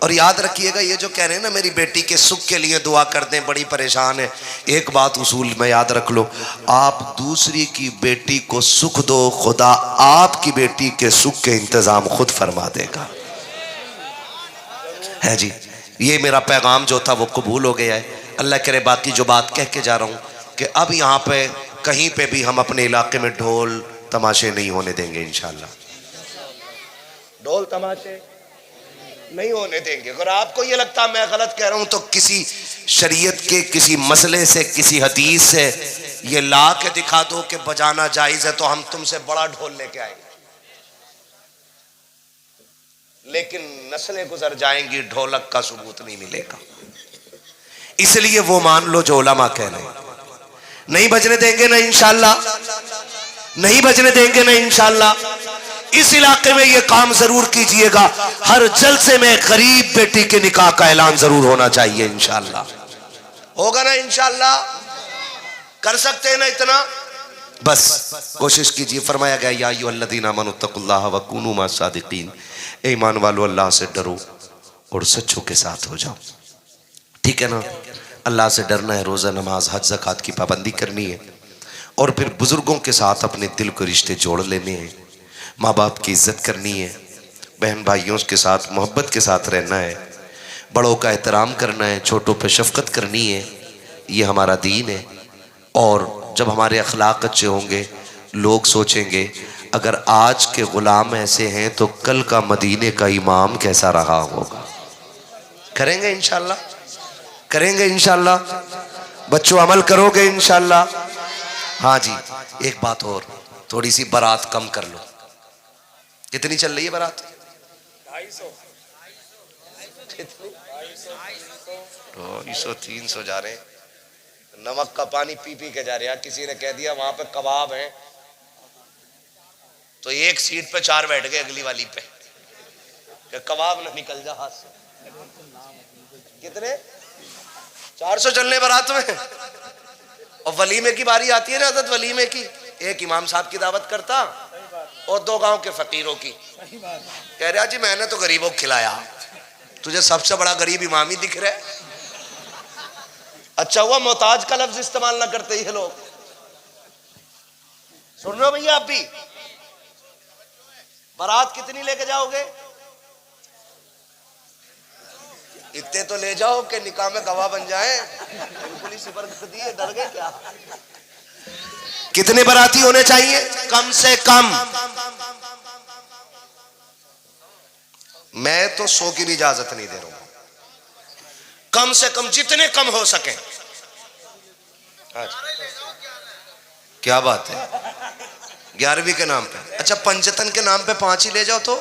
और याद रखिएगा, ये जो कह रहे हैं ना मेरी बेटी के सुख के लिए दुआ कर दें, बड़ी परेशान है, एक बात उसूल में याद रख लो, आप दूसरी की बेटी को सुख दो, खुदा आपकी बेटी के सुख के इंतजाम खुद फरमा देगा। है जी, ये मेरा पैगाम जो था वो कबूल हो गया है। अल्लाह करे बाकी जो बात कह के जा रहा हूँ कि अब यहाँ पे कहीं पे भी हम अपने इलाके में ढोल तमाशे नहीं होने देंगे इंशाल्लाह। ढोल तमाशे नहीं होने देंगे। अगर आपको ये लगता मैं गलत कह रहा हूं तो किसी शरीयत के किसी मसले से, किसी हदीस से ये ला के दिखा दो कि बजाना जायज है, तो हम तुमसे बड़ा ढोल लेके आएंगे। लेकिन नस्लें गुजर जाएंगी, ढोलक का सबूत नहीं मिलेगा। इसलिए वो मान लो जो उलमा कह रहे हैं, नहीं बजने देंगे ना इंशाल्लाह, नहीं बजने देंगे ना इंशाल्लाह। इस इलाके में ये काम जरूर कीजिएगा, हर जलसे में गरीब बेटी के निकाह का ऐलान जरूर होना चाहिए इंशाल्लाह। होगा ना इंशाल्लाह? कर सकते हैं ना इतना? बस कोशिश कीजिए। फरमाया गया या अय्युहल्लज़ीना आमनुत्तकुल्लाह व कूनू मअस-सादिकीन, ए ईमान वालों अल्लाह से डरो और सच्चों के साथ हो जाओ। ठीक है ना? अल्लाह से डरना है, रोज़ा नमाज हज ज़कात की पाबंदी करनी है, और फिर बुजुर्गों के साथ अपने दिल को रिश्ते जोड़ लेने हैं, माँ बाप की इज्जत करनी है, बहन भाइयों के साथ मोहब्बत के साथ रहना है, बड़ों का एहतराम करना है, छोटों पे शफकत करनी है। ये हमारा दीन है। और जब हमारे अखलाक अच्छे होंगे, लोग सोचेंगे अगर आज के गुलाम ऐसे हैं तो कल का मदीने का इमाम कैसा रहा होगा। करेंगे इंशाल्लाह, करेंगे इंशाल्लाह। बच्चों अमल करोगे इंशाल्लाह। हाँ जी, एक बात और, थोड़ी सी बारात कम कर लो। कितनी चल रही है बारात? 250 300 जा रहे हैं। नमक का पानी पी पी के जा रहे हैं। किसी ने कह दिया वहां पे कबाब है, तो एक सीट पे 4 बैठ गए अगली वाली पे, कि कबाब ना निकल जा हाथ से। कितने? 400 चलने बारात में। और वलीमे की बारी आती है ना, आदत वलीमे की, एक इमाम साहब की दावत करता और 2 गांव के फकीरों की। कह रहा जी मैंने तो गरीबों को खिलाया, तुझे सबसे बड़ा गरीब इमाम ही दिख रहा है। अच्छा हुआ मोहताज का लफ्ज इस्तेमाल ना करते ये लोग। सुन रहे हो भैया? आप भी बारात कितनी लेके जाओगे? इतने तो ले जाओ कि निकाह में गवाह बन जाए। बिल्कुल ही सिबर कर दिए, डर गए क्या? कितने बाराती होने चाहिए? कम से कम मैं तो 100 की भी इजाजत नहीं दे रहा हूं, कम से कम जितने कम हो सके। क्या बात है? 11वीं के नाम पे? अच्छा, पंचतन के नाम पे 5 ही ले जाओ तो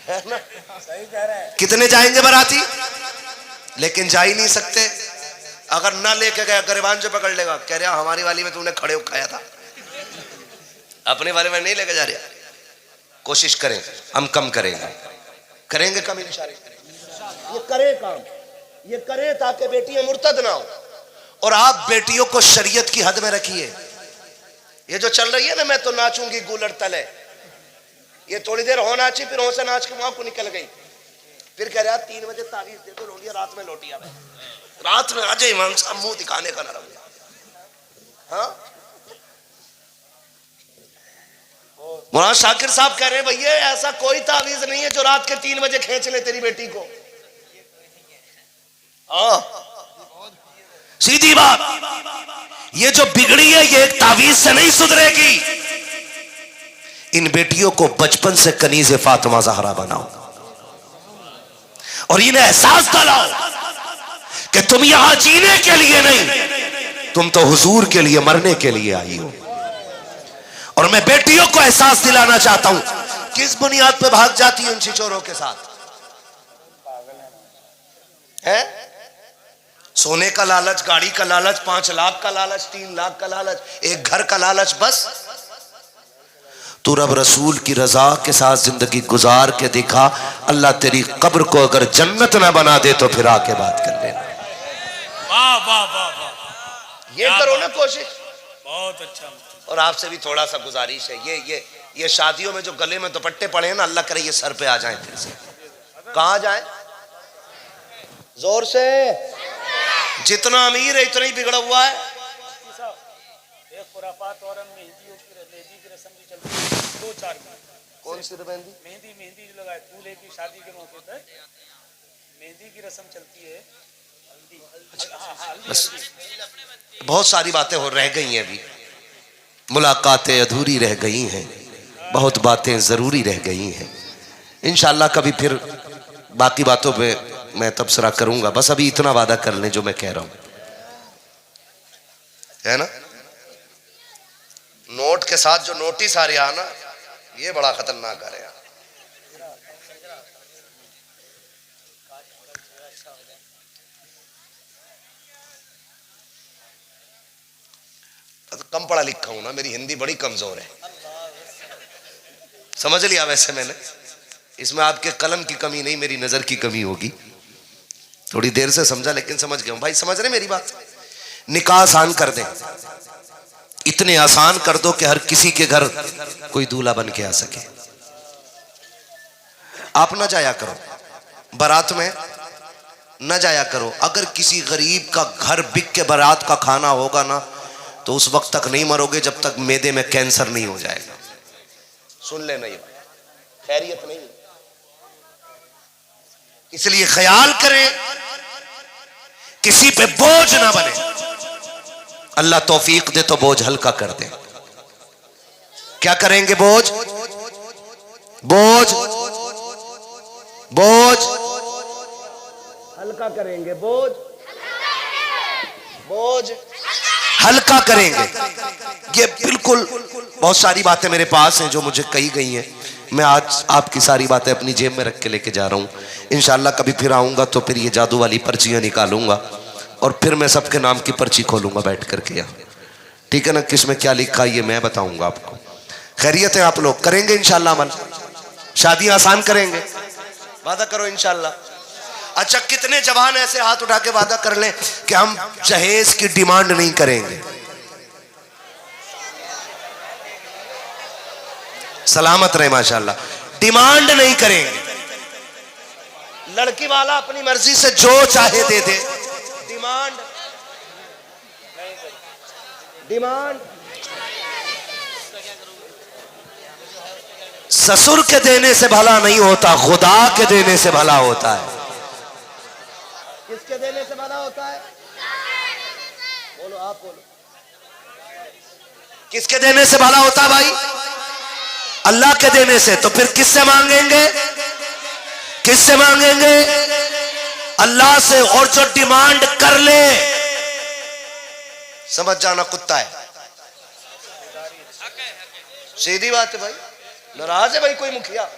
है ना? सही कह रहे हैं। कितने जाएंगे बाराती? लेकिन जा ही नहीं सकते। अगर ना लेके गया गरिबान जो पकड़ लेगा, कह रहा हमारी वाली में तूने खड़े खाया था, अपने वाले में नहीं लेके जा रहा। कोशिश करें, हम कम करेंगे कम इंशाअल्लाह। ये करे काम, ये करे ताकि बेटियां मुर्तद ना हो। और आप बेटियों को शरीयत की हद में रखिए। ये जो चल रही है ना, मैं तो नाचूंगी गूलर तले, ये थोड़ी देर हो नाची, फिर हो से नाच के वहां को निकल गई, फिर कह रहा 3 बजे तावीज दे दो, लोलिया रात में लौटी आवे, रात में आ जाए इमाम साहब, मुंह दिखाने का ना रहो। हाँ, मौलाना शाकिर साहब कह रहे भैया ऐसा कोई तावीज नहीं है जो रात के 3 बजे खींच ले तेरी बेटी को। सीधी बात, ये जो बिगड़ी है ये एक तावीज से नहीं सुधरेगी। इन बेटियों को बचपन से कनीज़े फातिमा ज़हरा बनाओ और इन्हें एहसास दिलाओ कि तुम यहां जीने के लिए नहीं, तुम तो हुजूर के लिए मरने के लिए आई हो। और मैं बेटियों को एहसास दिलाना चाहता हूं, किस बुनियाद पे भाग जाती है उन छिचोरों के साथ? है सोने का लालच, गाड़ी का लालच, 5 लाख का लालच, 3 लाख का लालच, एक घर का लालच। बस तू रब रसूल की रजा के साथ जिंदगी गुजार के दिखा, अल्लाह तेरी कब्र को अगर जन्नत ना बना दे तो फिर आके बात कर लेना। वाह वाह वाह वाह, ये करो ना कोशिश। बहुत अच्छा। और आपसे भी थोड़ा सा गुजारिश है, ये शादियों में जो गले में दुपट्टे पड़े हैं ना, अल्लाह करे ये सर पे आ जाए फिर से। कहां जाए? जोर से। जितना अमीर है इतना ही बिगड़ा हुआ है। एक खुराफात और मेहंदी की रस्म भी चलती है 2-4 दिन। कौन सी मेहंदी? मेहंदी जो लगाए दूल्हे की शादी के मौके पर मेहंदी की रस्म चलती है। हल्दी। बस बहुत सारी बातें हो रह गई हैं, अभी मुलाकातें अधूरी रह गई हैं, बहुत बातें जरूरी रह गई हैं। इंशाअल्लाह कभी फिर बाकी बातों पे मैं तबसरा करूंगा। बस अभी इतना वादा कर लें जो मैं कह रहा हूं, है ना। नोट के साथ जो नोटिस आ रहा ना, ये बड़ा खतरनाक आ रहा। कम पढ़ा लिखा हूं ना, मेरी हिंदी बड़ी कमजोर है, समझ लिया। वैसे मैंने इसमें आपके कलम की कमी नहीं, मेरी नजर की कमी होगी। थोड़ी देर से समझा लेकिन समझ गया हूं। भाई समझ रहे मेरी बात? निकाह आसान कर दें, इतने आसान कर दो कि हर किसी के घर कोई दूल्हा बन के आ सके। आप न जाया करो बारात में, न जाया करो। अगर किसी गरीब का घर बिक के बारात का खाना होगा ना, तो उस वक्त तक नहीं मरोगे जब तक मैदे में कैंसर नहीं हो जाएगा। सुन लेना, ये खैरियत नहीं। इसलिए ख्याल करें किसी पे बोझ ना बने। अल्लाह तौफीक दे तो बोझ हल्का कर दे। क्या करेंगे? बोझ बोझ बोझ हल्का करेंगे। बोझ बोझ हल्का करेंगे। ये बिल्कुल बहुत सारी बातें मेरे पास हैं जो मुझे कही गई हैं। मैं आज आपकी सारी बातें अपनी जेब में रख के लेके जा रहा हूँ। इंशाअल्लाह कभी फिर आऊँगा तो फिर ये जादू वाली पर्चियाँ निकालूंगा और फिर मैं सबके नाम की पर्ची खोलूंगा बैठ करके यहाँ। ठीक है ना? किस में क्या लिखा ये मैं बताऊंगा आपको। खैरियत है? आप लोग करेंगे इंशाअल्लाह अमल? शादी आसान करेंगे? वादा करो इंशाअल्लाह। अच्छा, कितने जवान ऐसे हाथ उठा के वादा कर लें कि हम जहेज की डिमांड नहीं करेंगे? सलामत रहे माशाअल्लाह। डिमांड नहीं करेंगे। लड़की वाला अपनी मर्जी से जो चाहे दे दे। डिमांड ससुर के देने से भला नहीं होता, खुदा के देने से भला होता है। किसके देने से भला होता है? बोलो, आप बोलो। किसके देने से भला होता है भाई? अल्लाह के देने से। तो फिर किससे मांगेंगे? किससे मांगेंगे? अल्लाह से। और जो डिमांड कर ले, समझ जाना कुत्ता है। सीधी बात है भाई। नाराज है भाई कोई मुखिया?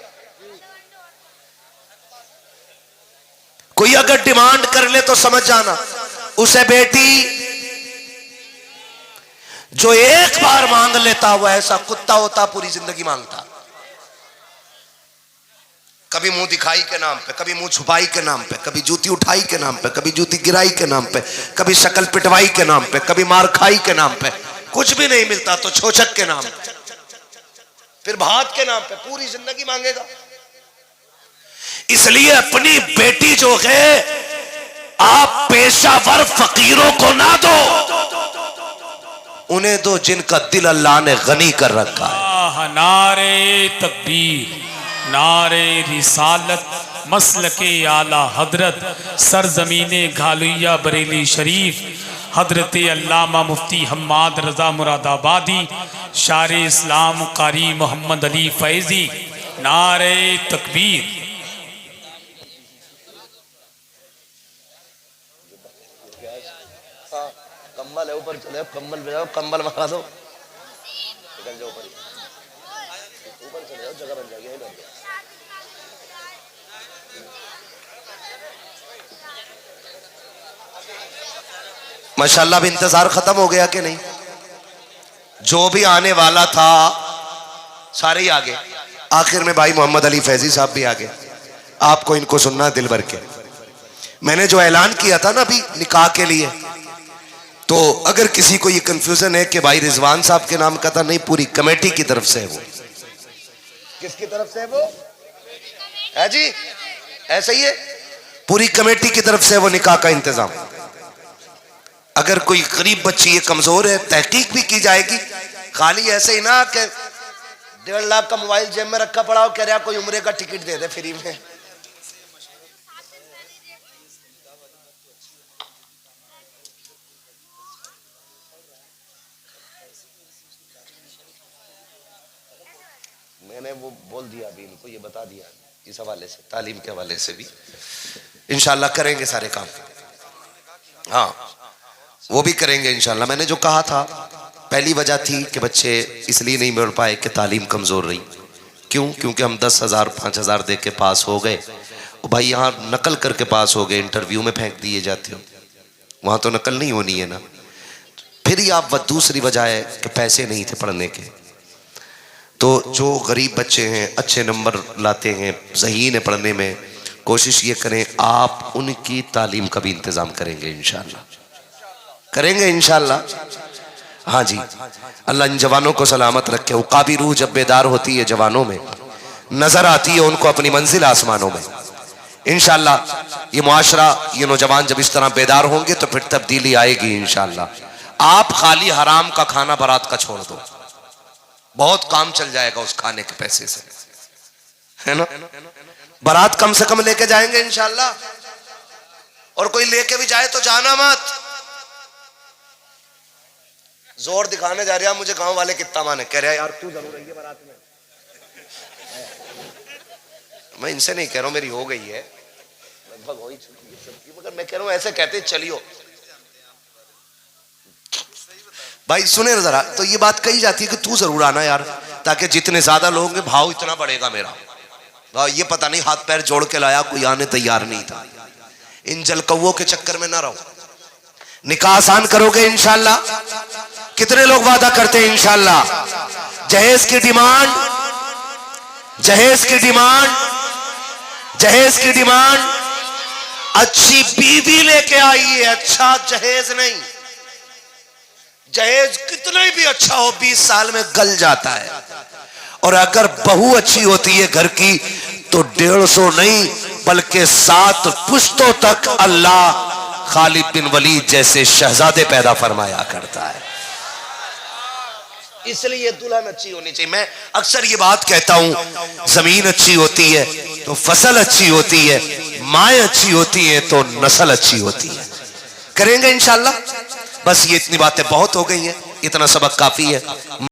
कोई अगर डिमांड कर ले तो समझ जाना, उसे बेटी जो एक बार मांग लेता वो ऐसा कुत्ता होता पूरी जिंदगी मांगता। कभी मुंह दिखाई के नाम पे, कभी मुंह छुपाई के नाम पे, कभी जूती उठाई के नाम पे, कभी जूती गिराई के नाम पे, कभी शक्ल पिटवाई के नाम पे, कभी मार खाई के नाम पे, कुछ भी नहीं मिलता तो छोचक के नाम पे, फिर भात के नाम पे पूरी जिंदगी मांगेगा। इसलिए अपनी बेटी जो है आप पेशावर फकीरों को ना दो, उन्हें दो जिनका दिल अल्लाह ने गनी कर रखा है। नारे तकबीर, नारे रिसालत, मसलके आला हजरत, सरजमीने घालुया बरेली शरीफ, हजरत अल्लामा मुफ्ती हम्माद रजा मुरादाबादी, शार इस्लाम कारी मोहम्मद अली फैजी, नारे तकबीर। कम्बल है ऊपर चले, कम्बल बजाओ, कम्बल मंगा दो, निकल जाओ ऊपर, ऊपर चले जाओ, जगह बन जाएगी। माशाल्लाह, अब इंतजार खत्म हो गया कि नहीं? जो भी आने वाला था सारे ही आ गए। आखिर में भाई मोहम्मद अली फैजी साहब भी आ गए। आपको इनको सुनना दिल भर के। मैंने जो ऐलान किया था ना अभी निकाह के लिए, तो अगर किसी को ये कंफ्यूजन है कि भाई रिजवान साहब के नाम का था, नहीं, पूरी कमेटी की तरफ से है वो। किसकी तरफ से है वो? है जी, ऐसा ही है, पूरी कमेटी की तरफ से वो निकाह का इंतजाम। अगर कोई गरीब बच्ची ये कमजोर है, तहकीक भी की जाएगी। खाली ऐसे ही ना कि 1.5 लाख का मोबाइल जेब में रखा पड़ा हो, कह रहा कोई उम्रे का टिकट दे दे फ्री में। मैंने वो बोल दिया अभी इनको, ये बता दिया इस हवाले से, तालीम के हवाले से भी इंशाल्लाह करेंगे सारे काम। हाँ, वो भी करेंगे इंशाल्लाह। मैंने जो कहा था, पहली वजह थी कि बच्चे इसलिए नहीं मिल पाए कि तालीम कमज़ोर रही। क्यों? क्योंकि हम 10,000 5,000 दे के पास हो गए। भाई यहाँ नकल करके पास हो गए, इंटरव्यू में फेंक दिए जाते हो, वहाँ तो नकल नहीं होनी है ना। फिर ही आप दूसरी वजह है कि पैसे नहीं थे पढ़ने के। तो जो गरीब बच्चे हैं, अच्छे नंबर लाते हैं, ज़हीन है पढ़ने में, कोशिश ये करें आप उनकी तालीम का भी इंतज़ाम करेंगे इंशाल्लाह, करेंगे इंशाल्लाह। हाँ जी, अल्लाह इन जवानों को सलामत रखे। उकाबी रूह जब बेदार होती है जवानों में, नजर आती है उनको अपनी मंजिल आसमानों में। इंशाल्लाह ये मुआशरा, ये नौजवान जब इस तरह बेदार होंगे तो फिर तब्दीली आएगी इंशाल्लाह। आप खाली हराम का खाना बारात का छोड़ दो, बहुत काम चल जाएगा उस खाने के पैसे से, है ना। बारात कम से कम लेके जाएंगे इंशाल्लाह, और कोई लेके भी जाए तो जाना मत। जोर दिखाने जा रहा मुझे गांव वाले कितना माने, कह रहा यार तू जरूर रही है बारात में। मैं इनसे नहीं कह रहा हूं, मेरी हो गई है लगभग, हो ही चुकी है सबकी, मगर मैं कह रहा हूं ऐसे कहते चलियो। भाई सुने जरा, तो ये बात कही जाती है कि तू जरूर आना यार, ताकि जितने ज्यादा लोग होंगे भाव इतना बढ़ेगा मेरा। भाई ये पता नहीं हाथ पैर जोड़ के लाया, कोई आने तैयार नहीं था। इन जलकौओं के चक्कर में ना रहो, निकाह आसान करोगे इंशाल्लाह। कितने लोग वादा करते हैं इंशाल्लाह? जहेज की डिमांड, जहेज की डिमांड, जहेज की डिमांड, अच्छी बीवी लेके आई है, अच्छा जहेज नहीं। जहेज कितना भी अच्छा हो 20 साल में गल जाता है, और अगर बहू अच्छी होती है घर की तो 150 नहीं बल्कि 7 पुश्तों तक अल्लाह खालिद बिन वलीद जैसे शहजादे पैदा फरमाया करता है। इसलिए दुल्हन अच्छी होनी चाहिए। मैं अक्सर ये बात कहता हूं, जमीन अच्छी होती है तो फसल अच्छी होती है, माएँ अच्छी होती है तो नस्ल अच्छी होती है। करेंगे इंशाल्लाह। बस ये इतनी बातें बहुत हो गई हैं, इतना सबक काफी है।